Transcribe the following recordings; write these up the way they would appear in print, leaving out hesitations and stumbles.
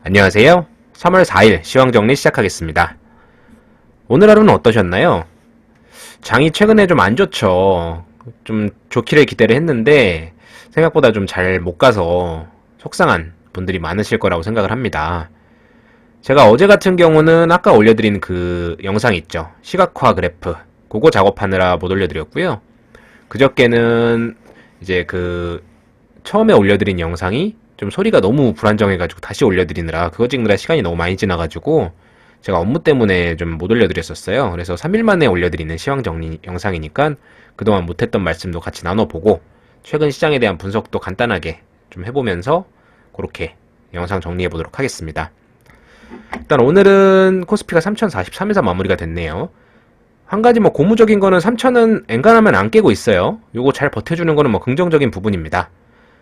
안녕하세요. 3월 4일 시황정리 시작하겠습니다. 오늘 하루는 어떠셨나요? 장이 최근에 좀 안 좋죠. 좀 좋기를 기대를 했는데 생각보다 좀 잘 못 가서 속상한 분들이 많으실 거라고 생각을 합니다. 제가 어제 같은 경우는 아까 올려드린 그 영상 있죠. 시각화 그래프. 그거 작업하느라 못 올려드렸고요. 그저께는 이제 그 처음에 올려드린 영상이 좀 소리가 너무 불안정해가지고 다시 올려드리느라 그거 찍느라 시간이 너무 많이 지나가지고 제가 업무 때문에 좀 못 올려드렸었어요. 그래서 3일 만에 올려드리는 시황 정리 영상이니까 그동안 못했던 말씀도 같이 나눠보고 최근 시장에 대한 분석도 간단하게 좀 해보면서 그렇게 영상 정리해보도록 하겠습니다. 일단 오늘은 코스피가 3043에서 마무리가 됐네요. 한 가지 뭐 고무적인 거는 3000은 엔간하면 안 깨고 있어요. 요거 잘 버텨주는 거는 뭐 긍정적인 부분입니다.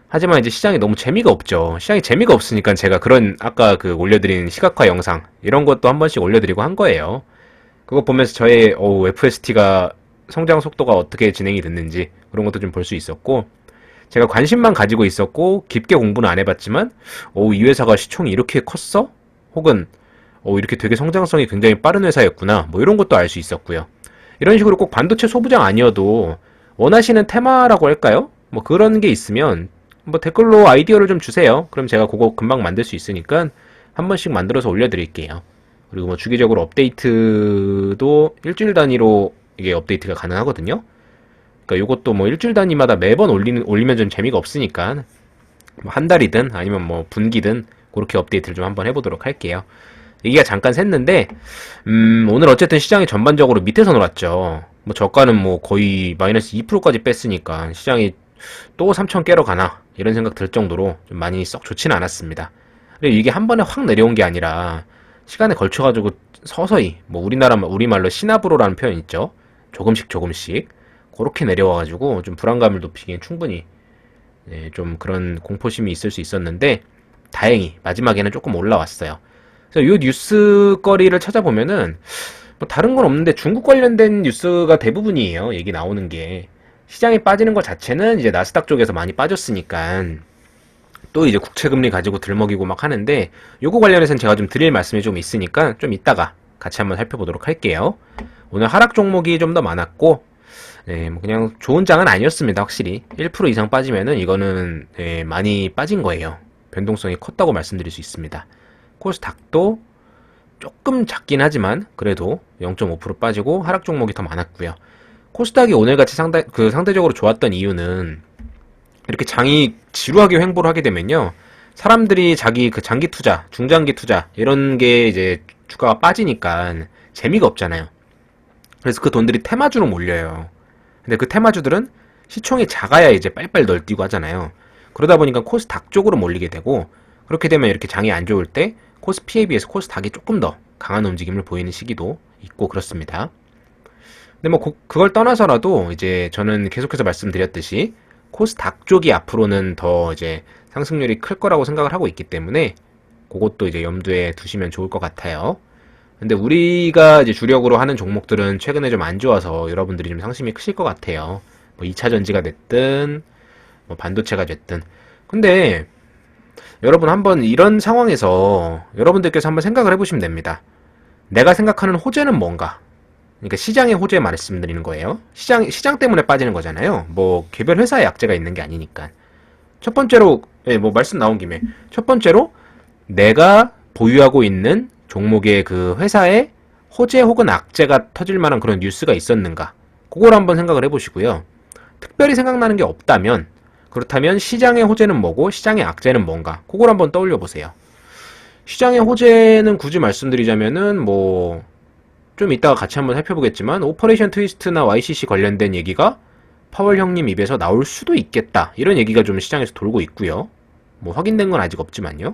하지만 이제 시장이 너무 재미가 없죠. 시장이 재미가 없으니까 제가 그런 아까 그 올려드린 시각화 영상 이런 것도 한 번씩 올려드리고 한 거예요. 그거 보면서 저의 FST가 성장 속도가 어떻게 진행이 됐는지 그런 것도 좀 볼 수 있었고 제가 관심만 가지고 있었고 깊게 공부는 안 해봤지만 이 회사가 시총이 이렇게 컸어? 혹은 이렇게 되게 성장성이 굉장히 빠른 회사였구나 뭐 이런 것도 알 수 있었고요. 이런 식으로 꼭 반도체 소부장 아니어도 원하시는 테마라고 할까요? 뭐 그런 게 있으면 뭐 댓글로 아이디어를 좀 주세요. 그럼 제가 그거 금방 만들 수 있으니까 한 번씩 만들어서 올려드릴게요. 그리고 뭐 주기적으로 업데이트도 일주일 단위로 이게 업데이트가 가능하거든요. 그러니까 요것도 뭐 일주일 단위마다 매번 올리면 좀 재미가 없으니까 뭐 한 달이든 아니면 뭐 분기든 그렇게 업데이트를 좀 한번 해보도록 할게요. 얘기가 잠깐 샜는데 오늘 어쨌든 시장이 전반적으로 밑에서 놀았죠. 뭐 저가는 뭐 거의 마이너스 2%까지 뺐으니까 시장이 또 3000 깨러 가나 이런 생각 들 정도로 좀 많이 썩 좋지는 않았습니다. 그리고 이게 한 번에 확 내려온 게 아니라 시간에 걸쳐가지고 서서히 뭐 우리말로 시나브로라는 표현 있죠. 조금씩 조금씩 그렇게 내려와가지고 좀 불안감을 높이기엔 충분히 좀 그런 공포심이 있을 수 있었는데 다행히 마지막에는 조금 올라왔어요. 그래서 이 뉴스거리를 찾아보면은 뭐 다른 건 없는데 중국 관련된 뉴스가 대부분이에요. 얘기 나오는 게. 시장이 빠지는 것 자체는 이제 나스닥 쪽에서 많이 빠졌으니까 또 이제 국채금리 가지고 들먹이고 막 하는데 요거 관련해서는 제가 좀 드릴 말씀이 좀 있으니까 좀 이따가 같이 한번 살펴보도록 할게요. 오늘 하락 종목이 좀 더 많았고 뭐 그냥 좋은 장은 아니었습니다. 확실히 1% 이상 빠지면은 이거는 많이 빠진 거예요. 변동성이 컸다고 말씀드릴 수 있습니다. 코스닥도 조금 작긴 하지만 그래도 0.5% 빠지고 하락 종목이 더 많았고요. 코스닥이 오늘같이 상대적으로 좋았던 이유는 이렇게 장이 지루하게 횡보를 하게 되면요. 사람들이 자기 그 장기 투자, 중장기 투자 이런 게 이제 주가가 빠지니까 재미가 없잖아요. 그래서 그 돈들이 테마주로 몰려요. 근데 그 테마주들은 시총이 작아야 이제 빨빨 널뛰고 하잖아요. 그러다 보니까 코스닥 쪽으로 몰리게 되고 그렇게 되면 이렇게 장이 안 좋을 때 코스피에 비해서 코스닥이 조금 더 강한 움직임을 보이는 시기도 있고 그렇습니다. 근데 뭐 그걸 떠나서라도 이제 저는 계속해서 말씀드렸듯이 코스닥 쪽이 앞으로는 더 이제 상승률이 클 거라고 생각을 하고 있기 때문에 그것도 이제 염두에 두시면 좋을 것 같아요. 근데 우리가 이제 주력으로 하는 종목들은 최근에 좀 안 좋아서 여러분들이 좀 상심이 크실 것 같아요. 뭐 2차 전지가 됐든 뭐 반도체가 됐든. 근데 여러분 한번 이런 상황에서 여러분들께서 한번 생각을 해보시면 됩니다. 내가 생각하는 호재는 뭔가? 그러니까 시장의 호재 말씀드리는 거예요. 시장 때문에 빠지는 거잖아요. 뭐 개별 회사에 약재가 있는 게 아니니까. 첫 번째로 뭐 말씀 나온 김에 첫 번째로 내가 보유하고 있는 종목의 그 회사에 호재 혹은 악재가 터질 만한 그런 뉴스가 있었는가? 그걸 한번 생각을 해보시고요. 특별히 생각나는 게 없다면 그렇다면 시장의 호재는 뭐고 시장의 악재는 뭔가? 그걸 한번 떠올려 보세요. 시장의 호재는 굳이 말씀드리자면은 뭐 좀 이따가 같이 한번 살펴보겠지만 오퍼레이션 트위스트나 YCC 관련된 얘기가 파월 형님 입에서 나올 수도 있겠다. 이런 얘기가 좀 시장에서 돌고 있고요. 뭐 확인된 건 아직 없지만요.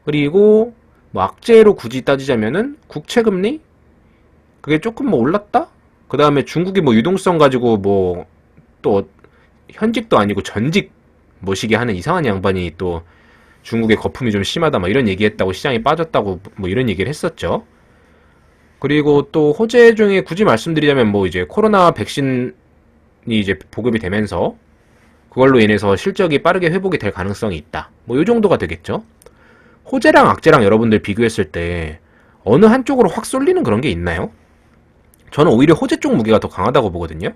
그리고 뭐 악재로 굳이 따지자면은 국채금리 그게 조금 뭐 올랐다? 그 다음에 중국이 뭐 유동성 가지고 뭐 또 현직도 아니고 전직 모시게 하는 이상한 양반이 또 중국의 거품이 좀 심하다 막 이런 얘기했다고 시장이 빠졌다고 뭐 이런 얘기를 했었죠. 그리고 또 호재 중에 굳이 말씀드리자면 뭐 이제 코로나 백신이 이제 보급이 되면서 그걸로 인해서 실적이 빠르게 회복이 될 가능성이 있다. 뭐 이 정도가 되겠죠. 호재랑 악재랑 여러분들 비교했을 때 어느 한쪽으로 확 쏠리는 그런 게 있나요? 저는 오히려 호재 쪽 무게가 더 강하다고 보거든요.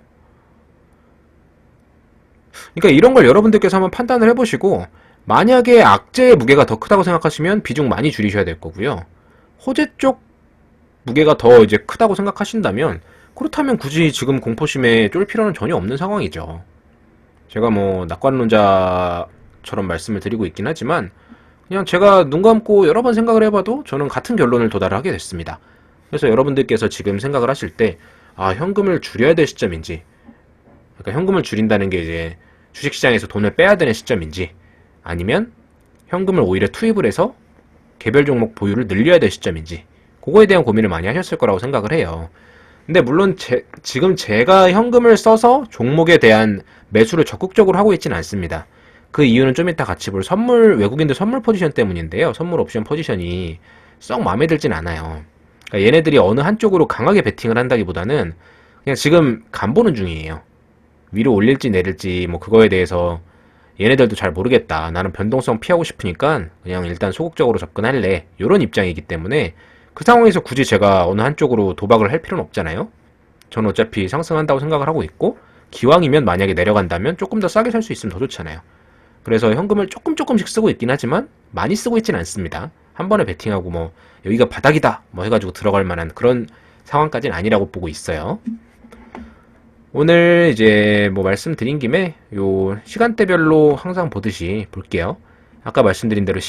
그러니까 이런 걸 여러분들께서 한번 판단을 해보시고, 만약에 악재의 무게가 더 크다고 생각하시면 비중 많이 줄이셔야 될 거고요. 호재 쪽 무게가 더 이제 크다고 생각하신다면, 그렇다면 굳이 지금 공포심에 쫄 필요는 전혀 없는 상황이죠. 제가 뭐 낙관론자처럼 말씀을 드리고 있긴 하지만, 그냥 제가 눈 감고 여러 번 생각을 해봐도 저는 같은 결론을 도달하게 됐습니다. 그래서 여러분들께서 지금 생각을 하실 때, 아, 현금을 줄여야 될 시점인지, 그러니까 현금을 줄인다는 게 이제 주식시장에서 돈을 빼야 되는 시점인지, 아니면 현금을 오히려 투입을 해서 개별 종목 보유를 늘려야 될 시점인지, 그거에 대한 고민을 많이 하셨을 거라고 생각을 해요. 근데 물론 지금 제가 현금을 써서 종목에 대한 매수를 적극적으로 하고 있지는 않습니다. 그 이유는 좀 이따 같이 볼 외국인들 선물 포지션 때문인데요. 선물 옵션 포지션이 썩 마음에 들진 않아요. 그러니까 얘네들이 어느 한쪽으로 강하게 베팅을 한다기보다는 그냥 지금 간 보는 중이에요. 위로 올릴지 내릴지 뭐 그거에 대해서 얘네들도 잘 모르겠다. 나는 변동성 피하고 싶으니까 그냥 일단 소극적으로 접근할래. 이런 입장이기 때문에 그 상황에서 굳이 제가 어느 한쪽으로 도박을 할 필요는 없잖아요. 저는 어차피 상승한다고 생각을 하고 있고, 기왕이면 만약에 내려간다면 조금 더 싸게 살 수 있으면 더 좋잖아요. 그래서 현금을 조금씩 쓰고 있긴 하지만 많이 쓰고 있진 않습니다. 한 번에 베팅하고 뭐 여기가 바닥이다 뭐 해가지고 들어갈 만한 그런 상황까지는 아니라고 보고 있어요. 오늘 이제 뭐 말씀드린 김에 요 시간대별로 항상 보듯이 볼게요. 아까 말씀드린 대로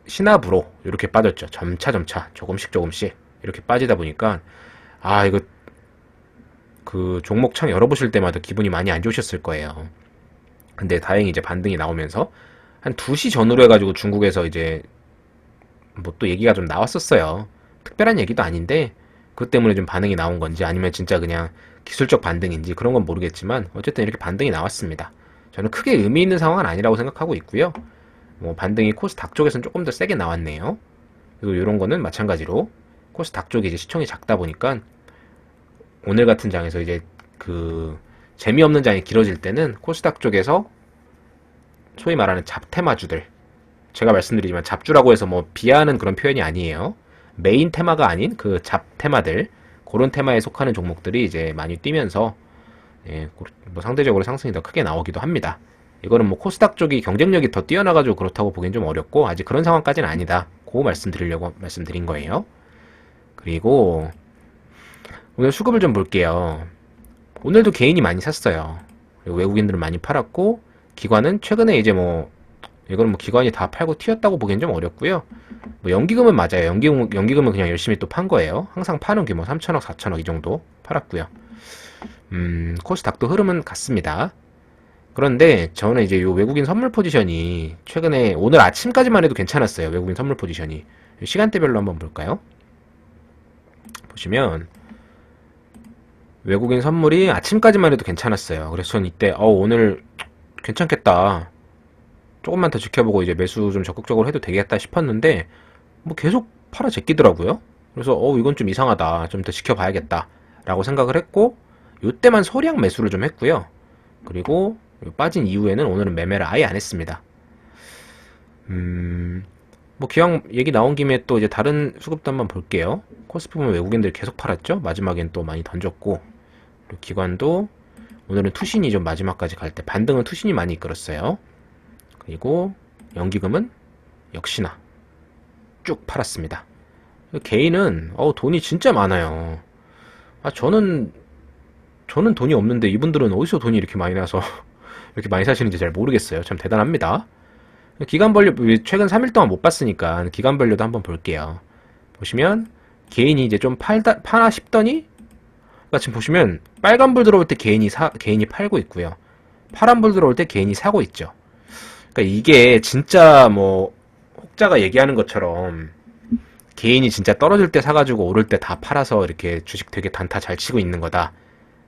신압으로 이렇게 빠졌죠. 점차 조금씩 이렇게 빠지다 보니까, 아, 이거 그 종목 창 열어보실 때마다 기분이 많이 안 좋으셨을 거예요. 근데 다행히 이제 반등이 나오면서 한 2시 전후로 해가지고 중국에서 이제 뭐 또 얘기가 좀 나왔었어요. 특별한 얘기도 아닌데 그것 때문에 좀 반응이 나온 건지 아니면 진짜 그냥 기술적 반등인지 그런 건 모르겠지만 어쨌든 이렇게 반등이 나왔습니다. 저는 크게 의미 있는 상황은 아니라고 생각하고 있고요. 뭐 반등이 코스닥 쪽에서는 조금 더 세게 나왔네요. 그리고 이런 거는 마찬가지로 코스닥 쪽이 이제 시총이 작다 보니까 오늘 같은 장에서 이제 그 재미없는 장이 길어질 때는 코스닥 쪽에서 소위 말하는 잡테마주들, 제가 말씀드리지만 잡주라고 해서 뭐 비하하는 그런 표현이 아니에요. 메인 테마가 아닌 그 잡테마들, 그런 테마에 속하는 종목들이 이제 많이 뛰면서 예, 뭐 상대적으로 상승이 더 크게 나오기도 합니다. 이거는 뭐 코스닥 쪽이 경쟁력이 더 뛰어나가지고 그렇다고 보기엔 좀 어렵고 아직 그런 상황까지는 아니다. 그거 말씀드리려고 말씀드린 거예요. 그리고 오늘 수급을 좀 볼게요. 오늘도 개인이 많이 샀어요. 그리고 외국인들은 많이 팔았고, 기관은 최근에 이제 뭐 이건 뭐 기관이 다 팔고 튀었다고 보기엔 좀 어렵고요. 뭐 연기금은 맞아요. 연기금은 그냥 열심히 또 판 거예요. 항상 파는 규모 3천억, 4천억 이 정도 팔았고요. 코스닥도 흐름은 같습니다. 그런데 저는 이제 요 외국인 선물 포지션이 최근에 오늘 아침까지만 해도 괜찮았어요. 외국인 선물 포지션이. 시간대별로 한번 볼까요? 보시면 외국인 선물이 아침까지만 해도 괜찮았어요. 그래서 전 이때 오늘 괜찮겠다. 조금만 더 지켜보고 이제 매수 좀 적극적으로 해도 되겠다 싶었는데 뭐 계속 팔아 제끼더라고요. 그래서 이건 좀 이상하다. 좀 더 지켜봐야겠다. 라고 생각을 했고, 요때만 소량 매수를 좀 했고요. 그리고 빠진 이후에는 오늘은 매매를 아예 안 했습니다. 뭐 기왕 얘기 나온 김에 또 이제 다른 수급도 한번 볼게요. 코스피 보면 외국인들이 계속 팔았죠. 마지막엔 또 많이 던졌고, 그리고 기관도 오늘은 투신이 좀 마지막까지 갈 때 반등은 투신이 많이 이끌었어요. 그리고 연기금은 역시나 쭉 팔았습니다. 개인은 돈이 진짜 많아요. 저는 돈이 없는데 이분들은 어디서 돈이 이렇게 많이 나서 이렇게 많이 사시는지 잘 모르겠어요. 참 대단합니다. 기간 번료 최근 3일 동안 못 봤으니까 기간 번료도 한번 볼게요. 보시면 개인이 이제 좀 파나 싶더니, 그러니까 지금 보시면 빨간불 들어올 때 개인이 팔고 있고요. 파란불 들어올 때 개인이 사고 있죠. 그러니까 이게 진짜 뭐 혹자가 얘기하는 것처럼 개인이 진짜 떨어질 때 사가지고 오를 때 다 팔아서 이렇게 주식 되게 단타 잘 치고 있는 거다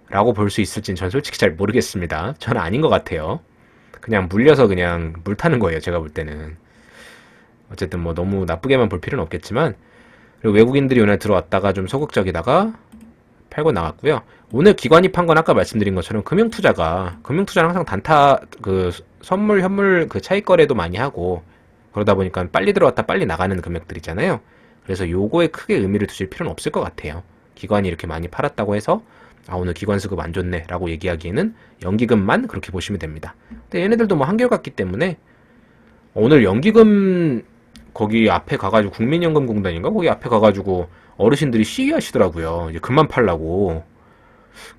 라고 볼 수 있을진 전 솔직히 잘 모르겠습니다. 저는 아닌 것 같아요. 그냥 물려서 그냥 물 타는 거예요. 제가 볼 때는. 어쨌든 뭐 너무 나쁘게만 볼 필요는 없겠지만, 그리고 외국인들이 오늘 들어왔다가 좀 소극적이다가 팔고 나갔고요. 오늘 기관이 판 건 아까 말씀드린 것처럼 금융투자는 항상 단타 그 선물 현물 그 차익 거래도 많이 하고 그러다 보니까 빨리 들어왔다 빨리 나가는 금액들이잖아요. 그래서 요거에 크게 의미를 두실 필요는 없을 것 같아요. 기관이 이렇게 많이 팔았다고 해서 아 오늘 기관 수급 안 좋네 라고 얘기하기에는 연기금만 그렇게 보시면 됩니다. 근데 얘네들도 뭐 한결같기 때문에 오늘 연기금 거기 앞에 가가지고 국민연금공단인가 거기 앞에 가가지고 어르신들이 시위하시더라고요. 이제 그만 팔라고.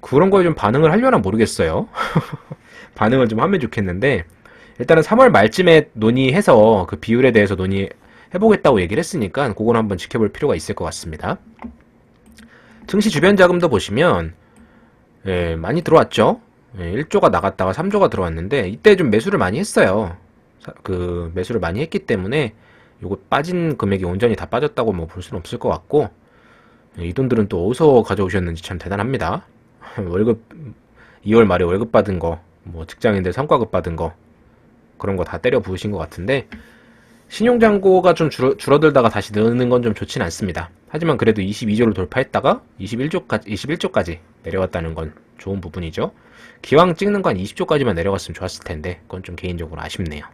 그런 거에 좀 반응을 하려나 모르겠어요. 반응을 좀 하면 좋겠는데 일단은 3월 말쯤에 논의해서 그 비율에 대해서 논의해보겠다고 얘기를 했으니까 그건 한번 지켜볼 필요가 있을 것 같습니다. 증시 주변 자금도 보시면 예, 많이 들어왔죠. 예, 1조가 나갔다가 3조가 들어왔는데 이때 좀 매수를 많이 했어요. 그 매수를 많이 했기 때문에 요거 빠진 금액이 온전히 다 빠졌다고 뭐 볼 수는 없을 것 같고 예, 이 돈들은 또 어디서 가져오셨는지 참 대단합니다. 월급 2월 말에 월급 받은 거, 뭐 직장인들 성과급 받은 거 그런 거 다 때려 부으신 것 같은데 신용잔고가 좀 줄어들다가 다시 느는 건 좀 좋진 않습니다. 하지만 그래도 22조를 돌파했다가 21조까지 내려왔다는 건 좋은 부분이죠. 기왕 찍는 거 한 20조까지만 내려갔으면 좋았을 텐데 그건 좀 개인적으로 아쉽네요.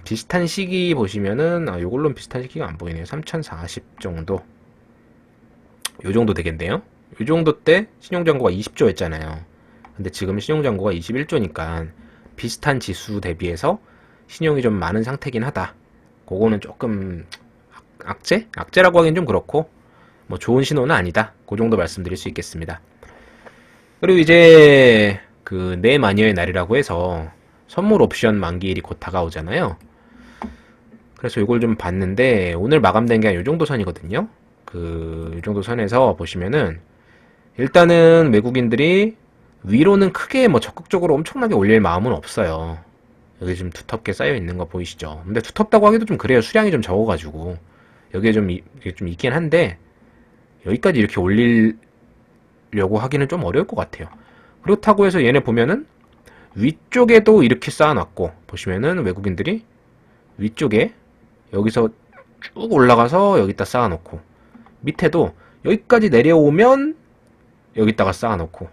비슷한 시기 보시면은 요걸로는 비슷한 시기가 안 보이네요. 3040 정도 요 정도 되겠네요. 요 정도 때 신용잔고가 20조였잖아요. 근데 지금 신용잔고가 21조니까 비슷한 지수 대비해서 신용이 좀 많은 상태긴 하다. 그거는 조금 악재? 악재라고 하긴 좀 그렇고 뭐 좋은 신호는 아니다. 그 정도 말씀드릴 수 있겠습니다. 그리고 이제 그 내마녀의 날이라고 해서 선물 옵션 만기일이 곧 다가오잖아요. 그래서 이걸 좀 봤는데 오늘 마감된 게 한 요 정도 선이거든요. 그 요 정도 선에서 보시면은 일단은 외국인들이 위로는 크게 뭐 적극적으로 엄청나게 올릴 마음은 없어요. 여기 지금 두텁게 쌓여 있는 거 보이시죠? 근데 두텁다고 하기도 좀 그래요. 수량이 좀 적어가지고 여기에 좀 있긴 한데 여기까지 이렇게 올리려고 하기는 좀 어려울 것 같아요. 그렇다고 해서 얘네 보면은 위쪽에도 이렇게 쌓아놨고 보시면은 외국인들이 위쪽에 여기서 쭉 올라가서 여기다 쌓아놓고 밑에도 여기까지 내려오면 여기다가 쌓아놓고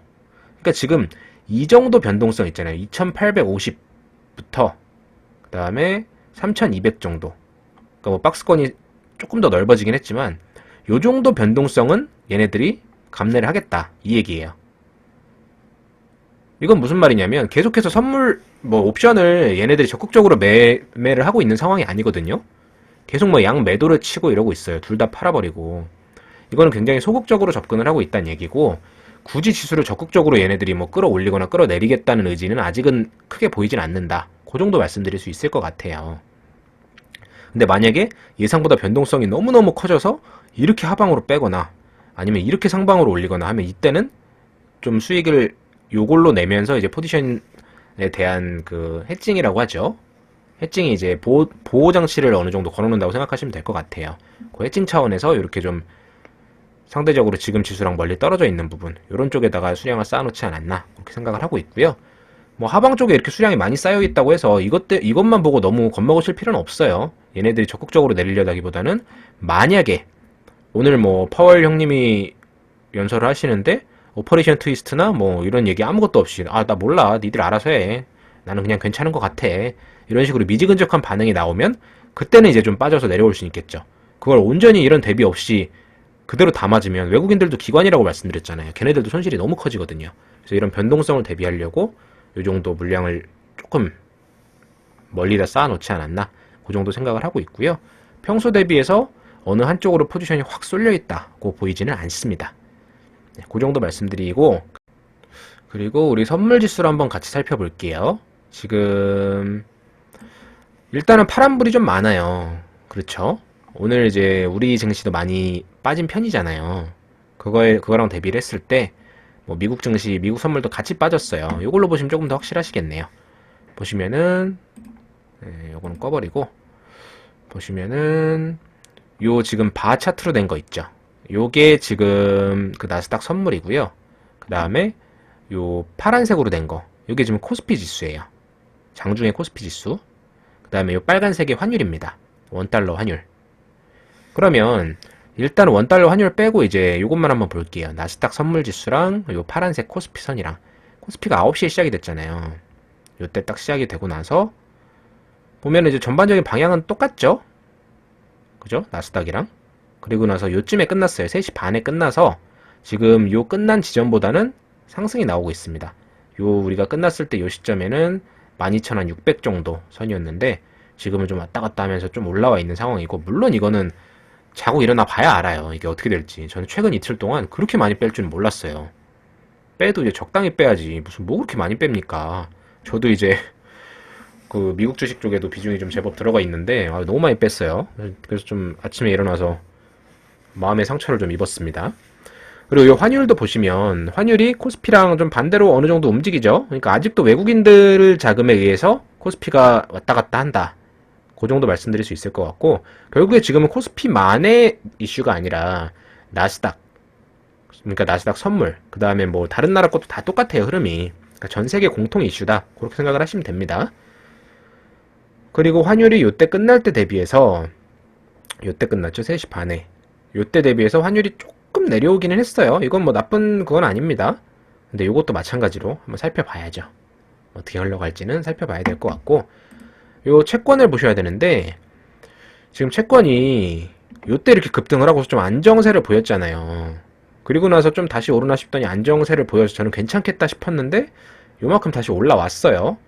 그러니까 지금 이 정도 변동성 있잖아요. 2850부터 그 다음에 3200 정도 그러니까 뭐 박스권이 조금 더 넓어지긴 했지만 요 정도 변동성은 얘네들이 감내를 하겠다 이 얘기예요. 이건 무슨 말이냐면 계속해서 선물 뭐 옵션을 얘네들이 적극적으로 매매를 하고 있는 상황이 아니거든요. 계속 뭐 양 매도를 치고 이러고 있어요. 둘 다 팔아버리고 이거는 굉장히 소극적으로 접근을 하고 있다는 얘기고 굳이 지수를 적극적으로 얘네들이 뭐 끌어올리거나 끌어내리겠다는 의지는 아직은 크게 보이진 않는다. 그 정도 말씀드릴 수 있을 것 같아요. 근데 만약에 예상보다 변동성이 너무너무 커져서 이렇게 하방으로 빼거나 아니면 이렇게 상방으로 올리거나 하면 이때는 좀 수익을 요걸로 내면서 이제 포지션에 대한 그 해칭이라고 하죠. 해칭이 이제 보호 장치를 어느 정도 걸어놓는다고 생각하시면 될 것 같아요. 그 해칭 차원에서 이렇게 좀 상대적으로 지금 지수랑 멀리 떨어져 있는 부분 이런 쪽에다가 수량을 쌓아놓지 않았나 그렇게 생각을 하고 있고요. 뭐 하방 쪽에 이렇게 수량이 많이 쌓여 있다고 해서 이것만 보고 너무 겁먹으실 필요는 없어요. 얘네들이 적극적으로 내리려다기보다는 만약에 오늘 뭐 파월 형님이 연설을 하시는데 오퍼레이션 트위스트나 뭐 이런 얘기 아무것도 없이 아 나 몰라 니들 알아서 해 나는 그냥 괜찮은 것 같아 이런 식으로 미지근적한 반응이 나오면 그때는 이제 좀 빠져서 내려올 수 있겠죠. 그걸 온전히 이런 대비 없이 그대로 다 맞으면 외국인들도 기관이라고 말씀드렸잖아요. 걔네들도 손실이 너무 커지거든요. 그래서 이런 변동성을 대비하려고 이 정도 물량을 조금 멀리다 쌓아놓지 않았나 그 정도 생각을 하고 있고요. 평소 대비해서 어느 한쪽으로 포지션이 확 쏠려 있다고 보이지는 않습니다. 네, 그 정도 말씀드리고 그리고 우리 선물 지수를 한번 같이 살펴볼게요. 지금 일단은 파란불이 좀 많아요. 그렇죠? 오늘 이제 우리 증시도 많이 빠진 편이잖아요. 그거랑 대비를 했을 때 뭐 미국 증시, 미국 선물도 같이 빠졌어요. 이걸로 보시면 조금 더 확실하시겠네요. 보시면은 요거는 꺼버리고 보시면은 요 지금 바 차트로 된 거 있죠. 요게 지금 그 나스닥 선물이고요. 그 다음에 요 파란색으로 된 거, 요게 지금 코스피 지수예요. 장중의 코스피 지수. 그 다음에 요 빨간색이 환율입니다. 원달러 환율. 그러면 일단 원달러 환율 빼고 이제 요것만 한번 볼게요. 나스닥 선물 지수랑 요 파란색 코스피 선이랑 코스피가 9시에 시작이 됐잖아요. 요때 딱 시작이 되고 나서 보면 이제 전반적인 방향은 똑같죠? 그죠? 나스닥이랑. 그리고 나서 요쯤에 끝났어요. 3시 반에 끝나서 지금 요 끝난 지점보다는 상승이 나오고 있습니다. 요 우리가 끝났을 때 요 시점에는 12,600 정도 선이었는데 지금은 좀 왔다 갔다 하면서 좀 올라와 있는 상황이고, 물론 이거는 자고 일어나 봐야 알아요. 이게 어떻게 될지. 저는 최근 이틀 동안 그렇게 많이 뺄 줄은 몰랐어요. 빼도 이제 적당히 빼야지. 무슨 뭐 그렇게 많이 뺍니까? 저도 이제 그 미국 주식 쪽에도 비중이 좀 제법 들어가 있는데 너무 많이 뺐어요. 그래서 좀 아침에 일어나서 마음의 상처를 좀 입었습니다. 그리고 이 환율도 보시면 환율이 코스피랑 좀 반대로 어느 정도 움직이죠. 그러니까 아직도 외국인들 자금에 의해서 코스피가 왔다 갔다 한다. 그 정도 말씀드릴 수 있을 것 같고, 결국에 지금은 코스피만의 이슈가 아니라 나스닥, 그러니까 나스닥 선물, 그 다음에 뭐 다른 나라 것도 다 똑같아요, 흐름이. 그러니까 전 세계 공통 이슈다. 그렇게 생각을 하시면 됩니다. 그리고 환율이 요때 끝날 때 대비해서, 요때 끝났죠, 3시 반에. 요때 대비해서 환율이 조금 내려오기는 했어요. 이건 뭐 나쁜 그건 아닙니다. 근데 요것도 마찬가지로 한번 살펴봐야죠. 어떻게 흘러갈지는 살펴봐야 될 것 같고, 요 채권을 보셔야 되는데, 지금 채권이 요때 이렇게 급등을 하고서 좀 안정세를 보였잖아요. 그리고 나서 좀 다시 오르나 싶더니 안정세를 보여서 저는 괜찮겠다 싶었는데 요만큼 다시 올라왔어요.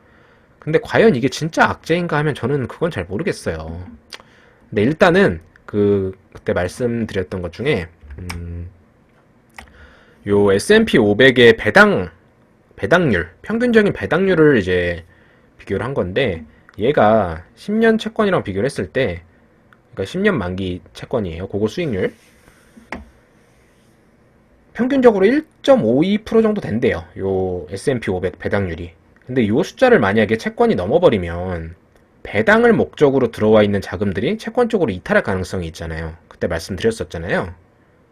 근데 과연 이게 진짜 악재인가 하면 저는 그건 잘 모르겠어요. 근데 일단은 그때 말씀드렸던 것 중에 요 S&P 500의 배당률, 평균적인 배당률을 이제 비교를 한 건데, 얘가 10년 채권이랑 비교를 했을 때, 그러니까 10년 만기 채권이에요. 그거 수익률. 평균적으로 1.52% 정도 된대요. 요 S&P 500 배당률이. 근데 요 숫자를 만약에 채권이 넘어버리면 배당을 목적으로 들어와 있는 자금들이 채권 쪽으로 이탈할 가능성이 있잖아요. 그때 말씀드렸었잖아요.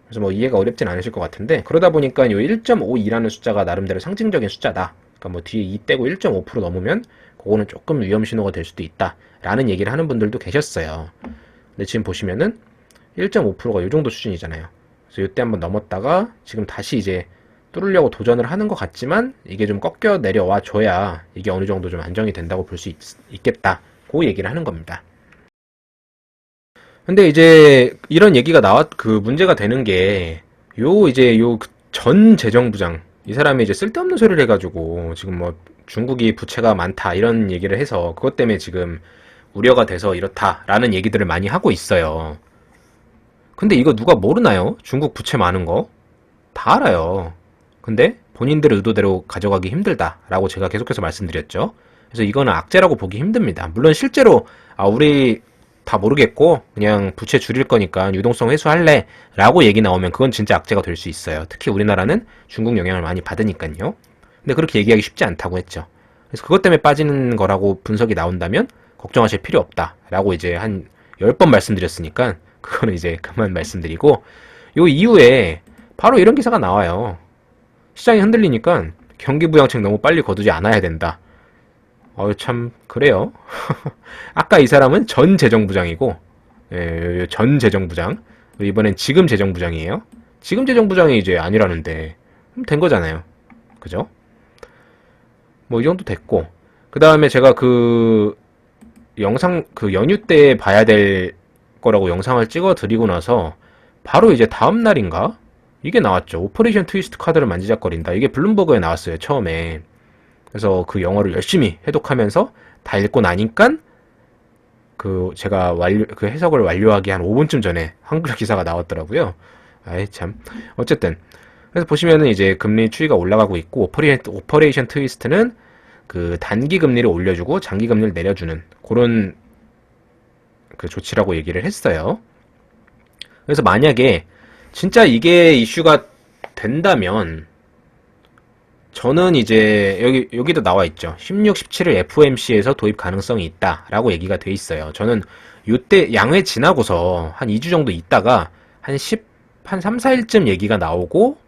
그래서 뭐 이해가 어렵진 않으실 것 같은데, 그러다 보니까 요 1.52라는 숫자가 나름대로 상징적인 숫자다. 그러니까 뭐 뒤에 2 떼고 1.5% 넘으면 그거는 조금 위험 신호가 될 수도 있다. 라는 얘기를 하는 분들도 계셨어요. 근데 지금 보시면은 1.5%가 요 정도 수준이잖아요. 그래서 요때 한번 넘었다가 지금 다시 이제 뚫으려고 도전을 하는 것 같지만 이게 좀 꺾여 내려와 줘야 이게 어느 정도 좀 안정이 된다고 볼 수 있겠다. 그 얘기를 하는 겁니다. 근데 이제 이런 얘기가 문제가 되는 게, 이제 전 재정부장, 이 사람이 이제 쓸데없는 소리를 해가지고 지금 뭐 중국이 부채가 많다 이런 얘기를 해서 그것 때문에 지금 우려가 돼서 이렇다라는 얘기들을 많이 하고 있어요. 근데 이거 누가 모르나요? 중국 부채 많은 거? 다 알아요. 근데 본인들 의도대로 가져가기 힘들다라고 제가 계속해서 말씀드렸죠. 그래서 이거는 악재라고 보기 힘듭니다. 물론 실제로 우리 다 모르겠고 그냥 부채 줄일 거니까 유동성 회수할래 라고 얘기 나오면 그건 진짜 악재가 될 수 있어요. 특히 우리나라는 중국 영향을 많이 받으니까요. 근데 그렇게 얘기하기 쉽지 않다고 했죠. 그래서 그것 때문에 빠지는 거라고 분석이 나온다면 걱정하실 필요 없다 라고 이제 한 10번 말씀드렸으니까 그거는 이제 그만 말씀드리고, 요 이후에 바로 이런 기사가 나와요. 시장이 흔들리니까 경기부양책 너무 빨리 거두지 않아야 된다. 참 그래요. 아까 이 사람은 전 재정부장이고, 전 재정부장, 이번엔 지금 재정부장이에요. 지금 재정부장이 이제 아니라는데 된 거잖아요. 그죠? 뭐 이 정도 됐고, 그 다음에 제가 영상 연휴 때 봐야 될 거라고 영상을 찍어 드리고 나서 바로 이제 다음 날인가 이게 나왔죠. 오퍼레이션 트위스트 카드를 만지작거린다. 이게 블룸버그에 나왔어요, 처음에. 그래서 그 영어를 열심히 해독하면서 다 읽고 나니까 제가 해석을 완료하기 한 5분쯤 전에 한글 기사가 나왔더라고요. 아이 참. 어쨌든 그래서 보시면은 이제 금리 추이가 올라가고 있고, 오퍼레이션 트위스트는 단기 금리를 올려주고 장기 금리를 내려주는 그런 조치라고 얘기를 했어요. 그래서 만약에 진짜 이게 이슈가 된다면 저는 이제 여기도 나와 있죠. 16, 17일 FOMC에서 도입 가능성이 있다라고 얘기가 돼 있어요. 저는 이때 양회 지나고서 한 2주 정도 있다가 한 3, 4일쯤 얘기가 나오고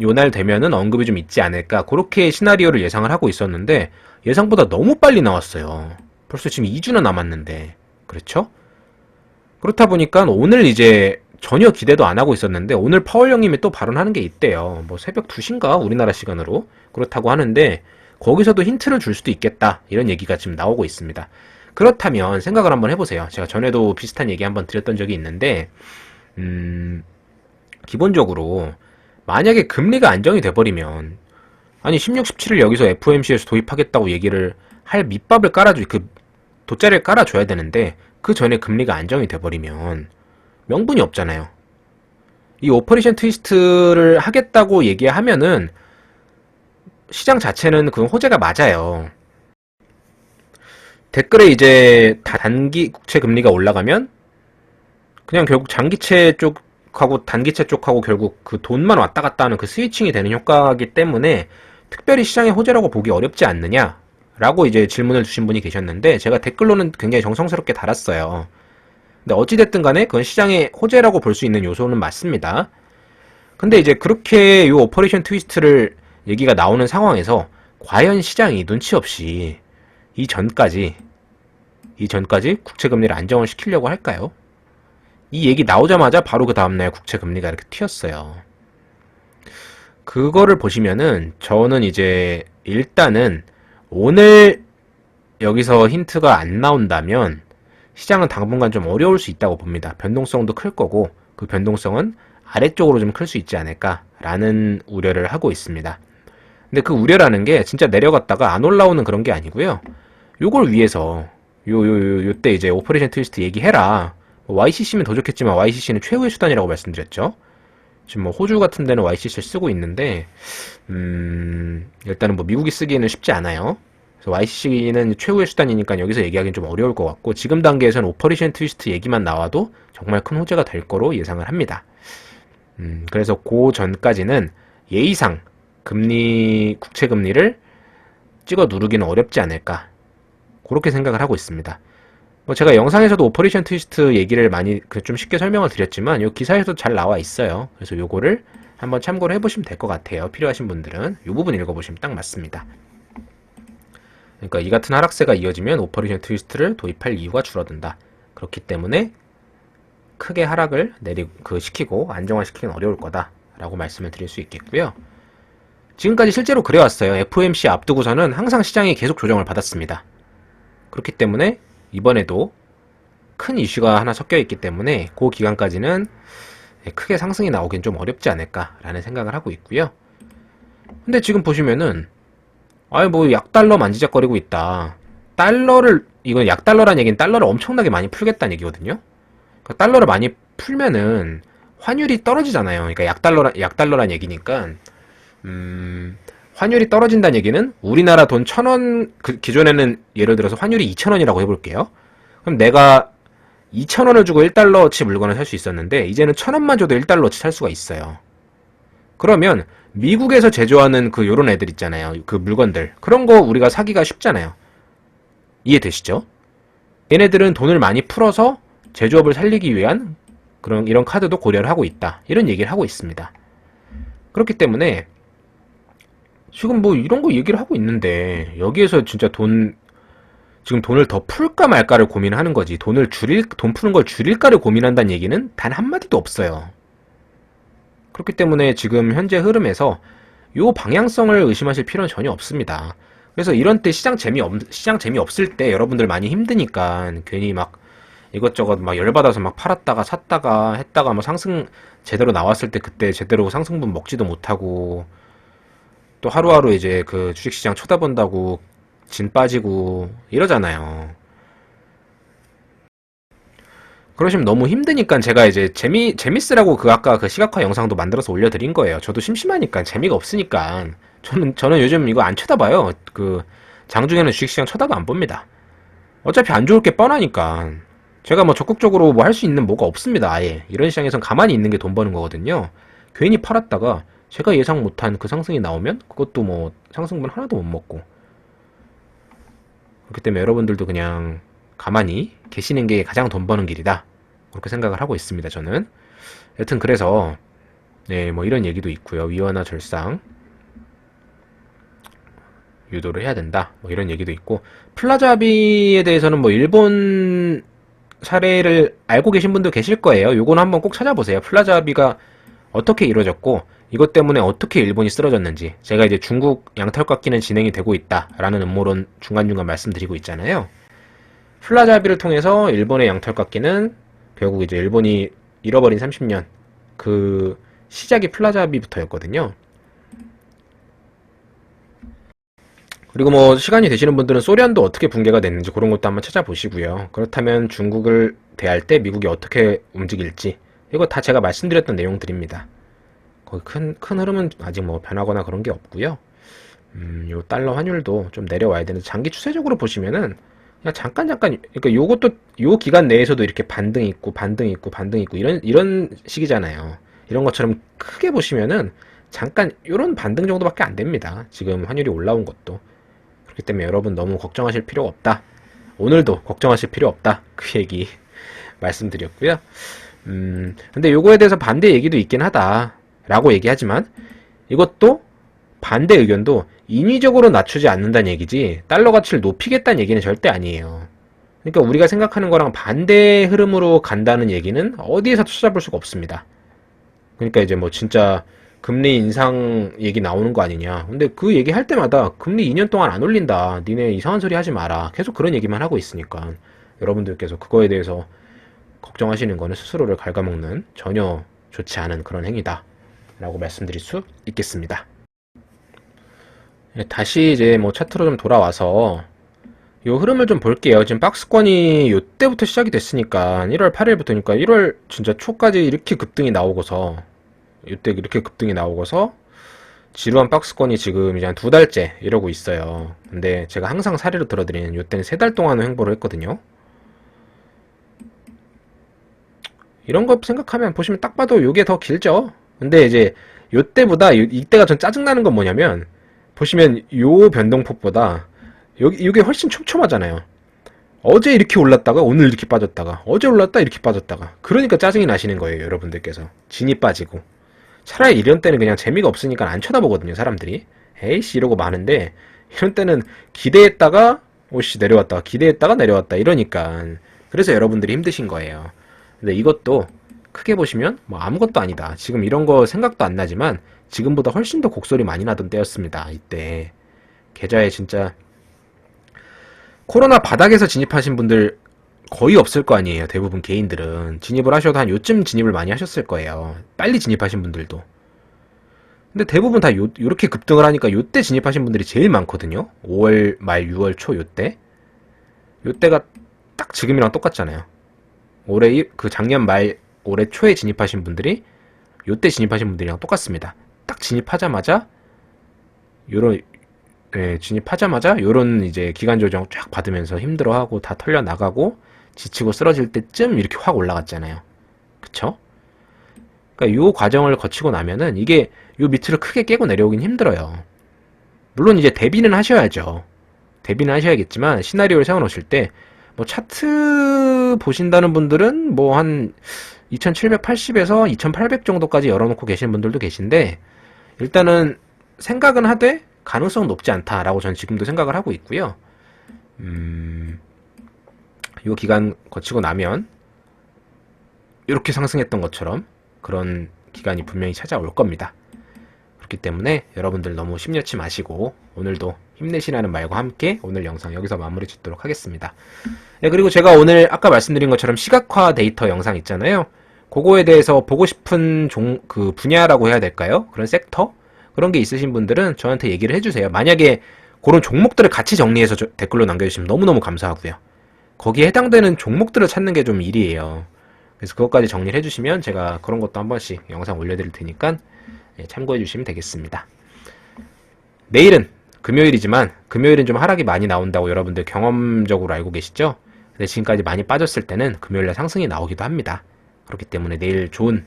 요날 되면은 언급이 좀 있지 않을까, 그렇게 시나리오를 예상을 하고 있었는데 예상보다 너무 빨리 나왔어요. 벌써 지금 2주나 남았는데. 그렇죠? 그렇다 보니까 오늘 이제 전혀 기대도 안 하고 있었는데 오늘 파월 형님이 또 발언하는 게 있대요. 뭐 새벽 2시인가 우리나라 시간으로 그렇다고 하는데, 거기서도 힌트를 줄 수도 있겠다. 이런 얘기가 지금 나오고 있습니다. 그렇다면 생각을 한번 해보세요. 제가 전에도 비슷한 얘기 한번 드렸던 적이 있는데 기본적으로 만약에 금리가 안정이 돼버리면 아니 16, 17을 여기서 FOMC에서 도입하겠다고 얘기를 할 밑밥을 그 돗자리를 깔아줘야 되는데 그 전에 금리가 안정이 돼버리면 명분이 없잖아요. 이 오퍼레이션 트위스트를 하겠다고 얘기하면은 시장 자체는 그 호재가 맞아요. 댓글에 이제 단기 국채 금리가 올라가면 그냥 결국 장기채 쪽하고 단기채 쪽하고 결국 그 돈만 왔다 갔다 하는 그 스위칭이 되는 효과이기 때문에 특별히 시장의 호재라고 보기 어렵지 않느냐라고 이제 질문을 주신 분이 계셨는데 제가 댓글로는 굉장히 정성스럽게 달았어요. 근데 어찌됐든 간에 그건 시장의 호재라고 볼 수 있는 요소는 맞습니다. 근데 이제 그렇게 이 오퍼레이션 트위스트를 얘기가 나오는 상황에서 과연 시장이 눈치 없이 이전까지 국채금리를 안정을 시키려고 할까요? 이 얘기 나오자마자 바로 그 다음날 국채금리가 이렇게 튀었어요. 그거를 보시면은 저는 이제 일단은 오늘 여기서 힌트가 안 나온다면 시장은 당분간 좀 어려울 수 있다고 봅니다. 변동성도 클 거고 그 변동성은 아래쪽으로 좀 클 수 있지 않을까라는 우려를 하고 있습니다. 근데 그 우려라는 게 진짜 내려갔다가 안 올라오는 그런 게 아니고요. 요걸 위해서 요때 이제 오퍼레이션 트위스트 얘기해라. YCC면 더 좋겠지만 YCC는 최후의 수단이라고 말씀드렸죠. 지금 뭐 호주 같은 데는 YCC를 쓰고 있는데 일단은 뭐 미국이 쓰기에는 쉽지 않아요. 그래서 YCC는 최후의 수단이니까 여기서 얘기하기는 좀 어려울 것 같고 지금 단계에서는 오퍼레이션 트위스트 얘기만 나와도 정말 큰 호재가 될 거로 예상을 합니다. 그래서 그 전까지는 예의상 국채 금리를 찍어 누르기는 어렵지 않을까 그렇게 생각을 하고 있습니다. 뭐 제가 영상에서도 오퍼레이션 트위스트 얘기를 많이 좀 쉽게 설명을 드렸지만 이 기사에도 잘 나와 있어요. 그래서 요거를 한번 참고를 해보시면 될 것 같아요. 필요하신 분들은 이 부분 읽어보시면 딱 맞습니다. 그러니까 이 같은 하락세가 이어지면 오퍼레이션 트위스트를 도입할 이유가 줄어든다. 그렇기 때문에 크게 하락을 시키고 안정화시키기는 어려울 거다라고 말씀을 드릴 수 있겠고요. 지금까지 실제로 그래왔어요. FOMC 앞두고서는 항상 시장이 계속 조정을 받았습니다. 그렇기 때문에 이번에도 큰 이슈가 하나 섞여 있기 때문에 그 기간까지는 크게 상승이 나오긴 좀 어렵지 않을까라는 생각을 하고 있고요. 근데 지금 보시면은 뭐 약달러 만지작거리고 있다. 이건 약달러란 얘기는 달러를 엄청나게 많이 풀겠다는 얘기거든요. 그러니까 달러를 많이 풀면은 환율이 떨어지잖아요. 그러니까 약달러란 얘기니까 환율이 떨어진다는 얘기는 우리나라 돈 1,000원 기존에는 예를 들어서 환율이 2,000원이라고 해볼게요. 그럼 내가 2,000원을 주고 1달러어치 물건을 살 수 있었는데 이제는 1,000원만 줘도 1달러어치 살 수가 있어요. 그러면 미국에서 제조하는 요런 애들 있잖아요. 그 물건들 그런 거 우리가 사기가 쉽잖아요. 이해되시죠? 얘네들은 돈을 많이 풀어서 제조업을 살리기 위한 이런 카드도 고려를 하고 있다. 이런 얘기를 하고 있습니다. 그렇기 때문에 지금 뭐 이런 거 얘기를 하고 있는데 여기에서 진짜 지금 돈을 더 풀까 말까를 고민하는 거지 돈 푸는 걸 줄일까를 고민한다는 얘기는 단 한마디도 없어요. 그렇기 때문에 지금 현재 흐름에서 요 방향성을 의심하실 필요는 전혀 없습니다. 그래서 이런 때 시장 재미없을 때 여러분들 많이 힘드니까 괜히 막 이것저것 막 열받아서 막 팔았다가 샀다가 했다가 뭐 상승 제대로 나왔을 때 그때 제대로 상승분 먹지도 못하고 또 하루하루 이제 그 주식시장 쳐다본다고 진 빠지고 이러잖아요. 그러시면 너무 힘드니까 제가 이제 재밌으라고 아까 그 시각화 영상도 만들어서 올려드린 거예요. 저도 심심하니까 재미가 없으니까 저는 요즘 이거 안 쳐다봐요. 장중에는 주식시장 쳐다도 안 봅니다. 어차피 안 좋을 게 뻔하니까 제가 뭐 적극적으로 뭐 할 수 있는 뭐가 없습니다. 아예 이런 시장에선 가만히 있는 게 돈 버는 거거든요. 괜히 팔았다가 제가 예상 못한 그 상승이 나오면 그것도 뭐 상승분 하나도 못 먹고 그렇기 때문에 여러분들도 그냥 가만히 계시는 게 가장 돈 버는 길이다 그렇게 생각을 하고 있습니다. 저는 여튼 그래서 뭐 이런 얘기도 있고요. 위화나 절상 유도를 해야 된다 뭐 이런 얘기도 있고 플라자 합의에 대해서는 뭐 일본 사례를 알고 계신 분도 계실 거예요. 요거는 한번 꼭 찾아보세요. 플라자 합의가 어떻게 이루어졌고 이것 때문에 어떻게 일본이 쓰러졌는지, 제가 이제 중국 양털깎기는 진행이 되고 있다라는 음모론 중간중간 말씀드리고 있잖아요. 플라자 합의를 통해서 일본의 양털깎기는 결국 이제 일본이 잃어버린 30년, 그 시작이 플라자 합의부터였거든요. 그리고 뭐 시간이 되시는 분들은 소련도 어떻게 붕괴가 됐는지 그런 것도 한번 찾아보시고요. 그렇다면 중국을 대할 때 미국이 어떻게 움직일지, 이거 다 제가 말씀드렸던 내용들입니다. 거기 큰 흐름은 아직 뭐 변하거나 그런 게 없고요. 요 달러 환율도 좀 내려와야 되는데, 장기 추세적으로 보시면은 그냥 잠깐, 그러니까 요것도 요 기간 내에서도 이렇게 반등 있고 반등 있고 반등 있고 이런 식이잖아요. 이런 것처럼 크게 보시면은 잠깐 요런 반등 정도밖에 안 됩니다. 지금 환율이 올라온 것도. 그렇기 때문에 여러분 너무 걱정하실 필요가 없다. 오늘도 걱정하실 필요 없다. 그 얘기 말씀드렸고요. 근데 요거에 대해서 반대 얘기도 있긴 하다라고 얘기하지만, 이것도 반대 의견도 인위적으로 낮추지 않는다는 얘기지 달러 가치를 높이겠다는 얘기는 절대 아니에요. 그러니까 우리가 생각하는 거랑 반대 흐름으로 간다는 얘기는 어디에서 찾아볼 수가 없습니다. 그러니까 이제 뭐 진짜 금리 인상 얘기 나오는 거 아니냐. 근데 그 얘기 할 때마다 금리 2년 동안 안 올린다, 니네 이상한 소리 하지 마라, 계속 그런 얘기만 하고 있으니까 여러분들께서 그거에 대해서 걱정하시는 거는 스스로를 갉아먹는 전혀 좋지 않은 그런 행위다 라고 말씀드릴 수 있겠습니다. 다시 이제 뭐 차트로 좀 돌아와서 요 흐름을 좀 볼게요. 지금 박스권이 요 때부터 시작이 됐으니까 1월 8일부터니까 1월 진짜 초까지 이렇게 급등이 나오고서, 요때 이렇게 급등이 나오고서 지루한 박스권이 지금 이제 한 2달째 이러고 있어요. 근데 제가 항상 사례로 들어드리는 요때는 3달 동안 횡보를 했거든요. 이런 거 생각하면 보시면 딱 봐도 요게 더 길죠. 근데 이제 요때보다 이때가 전 짜증나는 건 뭐냐면, 보시면 요 변동폭보다 요게 훨씬 촘촘하잖아요. 어제 이렇게 올랐다가 오늘 이렇게 빠졌다가, 어제 올랐다 이렇게 빠졌다가, 그러니까 짜증이 나시는 거예요, 여러분들께서. 진이 빠지고. 차라리 이런 때는 그냥 재미가 없으니까 안 쳐다보거든요, 사람들이. 에이씨 이러고 마는데, 이런 때는 기대했다가 오씨 내려왔다가, 기대했다가 내려왔다, 이러니까. 그래서 여러분들이 힘드신 거예요. 근데 이것도 크게 보시면 뭐 아무것도 아니다. 지금 이런 거 생각도 안 나지만 지금보다 훨씬 더 곡소리 많이 나던 때였습니다. 이때 계좌에 진짜 코로나 바닥에서 진입하신 분들 거의 없을 거 아니에요. 대부분 개인들은 진입을 하셔도 한 요쯤 진입을 많이 하셨을 거예요. 빨리 진입하신 분들도. 근데 대부분 다 요렇게 급등을 하니까 요때 진입하신 분들이 제일 많거든요. 5월 말 6월 초 요때. 요때가 딱 지금이랑 똑같잖아요. 그 작년 말 올해 초에 진입하신 분들이 요때 진입하신 분들이랑 똑같습니다. 딱 진입하자마자 요런 이제 기간 조정 쫙 받으면서 힘들어하고 다 털려 나가고 지치고 쓰러질 때쯤 이렇게 확 올라갔잖아요. 그쵸? 그러니까 요 과정을 거치고 나면은 이게 요 밑을 크게 깨고 내려오긴 힘들어요. 물론 이제 대비는 하셔야죠. 대비는 하셔야겠지만 시나리오를 세워 놓으실 때 뭐 차트 보신다는 분들은 뭐 한 2780에서 2800 정도까지 열어놓고 계시는 분들도 계신데, 일단은 생각은 하되 가능성은 높지 않다라고 전 지금도 생각을 하고 있고요. 이 기간 거치고 나면 이렇게 상승했던 것처럼 그런 기간이 분명히 찾아올 겁니다. 그렇기 때문에 여러분들 너무 심려치 마시고 오늘도 힘내시라는 말과 함께 오늘 영상 여기서 마무리 짓도록 하겠습니다. 네, 그리고 제가 오늘 아까 말씀드린 것처럼 시각화 데이터 영상 있잖아요. 그거에 대해서 보고 싶은 그 분야라고 해야 될까요? 그런 섹터? 그런 게 있으신 분들은 저한테 얘기를 해주세요. 만약에 그런 종목들을 같이 정리해서 댓글로 남겨주시면 너무너무 감사하고요. 거기에 해당되는 종목들을 찾는 게 좀 일이에요. 그래서 그것까지 정리를 해주시면 제가 그런 것도 한 번씩 영상 올려드릴 테니까 참고해 주시면 되겠습니다. 내일은 금요일이지만 금요일은 좀 하락이 많이 나온다고 여러분들 경험적으로 알고 계시죠? 근데 지금까지 많이 빠졌을 때는 금요일날 상승이 나오기도 합니다. 그렇기 때문에 내일 좋은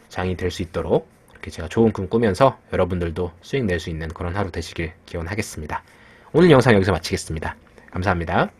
장이 될 수 있도록 이렇게 제가 좋은 꿈 꾸면서 여러분들도 수익 낼 수 있는 그런 하루 되시길 기원하겠습니다. 오늘 영상 여기서 마치겠습니다. 감사합니다.